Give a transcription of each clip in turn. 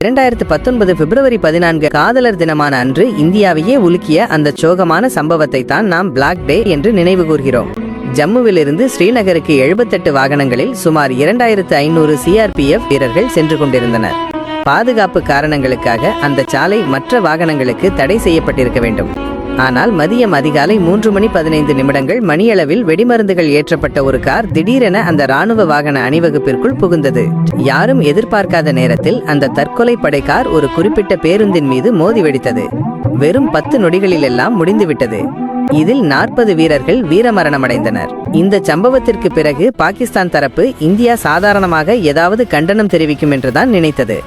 2019 பிப்ரவரி 14 காதலர் தினமான அன்று இந்தியாவையே உலுக்கிய அந்த சோகமான சம்பவத்தை தான் நாம் பிளாக் டே என்று நினைவு கூர்கிறோம். ஜம்முவிலிருந்து ஸ்ரீநகருக்கு 78 வாகனங்களில் சுமார் 2500 CRPF வீரர்கள் சென்று கொண்டிருந்தனர். பாதுகாப்பு காரணங்களுக்காக அந்த சாலை மற்ற வாகனங்களுக்கு தடை செய்யப்பட்டிருக்க வேண்டும். ஆனால் மதியம் அதிகாலை 3:15 மணியளவில் வெடிமருந்துகள் ஏற்றப்பட்ட ஒரு கார் திடீரென அந்த ராணுவ வாகன அணிவகுப்பிற்குள் புகுந்தது. யாரும் எதிர்பார்க்காத நேரத்தில் அந்த தற்கொலை படை கார் ஒரு குறிப்பிட்ட பேருந்தின் மீது மோதி வெடித்தது. வெறும் 10 நொடிகளில் எல்லாம் முடிந்துவிட்டது. இதில் 40 வீரர்கள் வீரமரணமடைந்தனர். இந்த சம்பவத்திற்கு பிறகு பாகிஸ்தான் தரப்பு இந்தியா சாதாரணமாக ஏதாவது கண்டனம் தெரிவிக்கும் என்றுதான் நினைத்தது.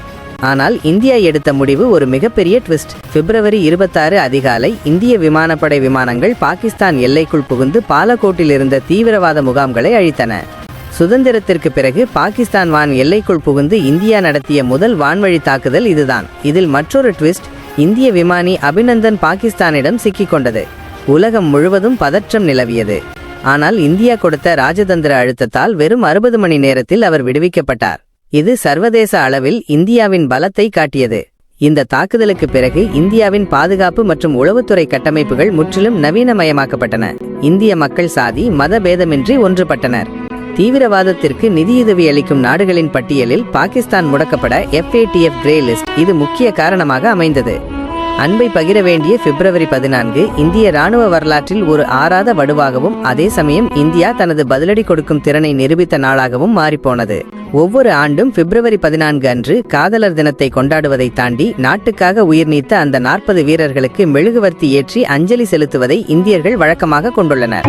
ஆனால் இந்தியா எடுத்த முடிவு ஒரு மிகப்பெரிய ட்விஸ்ட். பிப்ரவரி 26 அதிகாலை இந்திய விமானப்படை விமானங்கள் பாகிஸ்தான் எல்லைக்குள் புகுந்து பாலக்கோட்டில் இருந்த தீவிரவாத முகாம்களை அழித்தன. சுதந்திரத்திற்கு பிறகு பாகிஸ்தான் வான் எல்லைக்குள் புகுந்து இந்தியா நடத்திய முதல் வான்வழி தாக்குதல் இதுதான். இதில் மற்றொரு ட்விஸ்ட், இந்திய விமானி அபிநந்தன் பாகிஸ்தானிடம் சிக்கிக்கொண்டது. உலகம் முழுவதும் பதற்றம் நிலவியது. ஆனால் இந்தியா கொடுத்த ராஜதந்திர அழுத்தத்தால் வெறும் 60 மணி நேரத்தில் அவர் விடுவிக்கப்பட்டார். இது சர்வதேச அளவில் இந்தியாவின் பலத்தை காட்டியது. இந்த தாக்குதலுக்கு பிறகு இந்தியாவின் பாதுகாப்பு மற்றும் உளவுத்துறை கட்டமைப்புகள் முற்றிலும் நவீனமயமாக்கப்பட்டன. இந்திய மக்கள் சாதி மத பேதமின்றி ஒன்றுபட்டனர். தீவிரவாதத்திற்கு நிதியுதவி அளிக்கும் நாடுகளின் பட்டியலில் பாகிஸ்தான் முடக்கப்பட FATF கிரே லிஸ்ட் இது முக்கிய காரணமாக அமைந்தது. அன்பை பகிர வேண்டிய பிப்ரவரி 14 இந்திய ராணுவ வரலாற்றில் ஒரு ஆறாத வடுவாகவும் அதே சமயம் இந்தியா தனது பதிலடி கொடுக்கும் திறனை நிரூபித்த நாளாகவும் மாறிப்போனது. ஒவ்வொரு ஆண்டும் பிப்ரவரி 14 அன்று காதலர் தினத்தை கொண்டாடுவதை தாண்டி நாட்டுக்காக உயிர் நீத்த அந்த 40 வீரர்களுக்கு மெழுகுவர்த்தி ஏற்றி அஞ்சலி செலுத்துவதை இந்தியர்கள் வழக்கமாக கொண்டுள்ளனர்.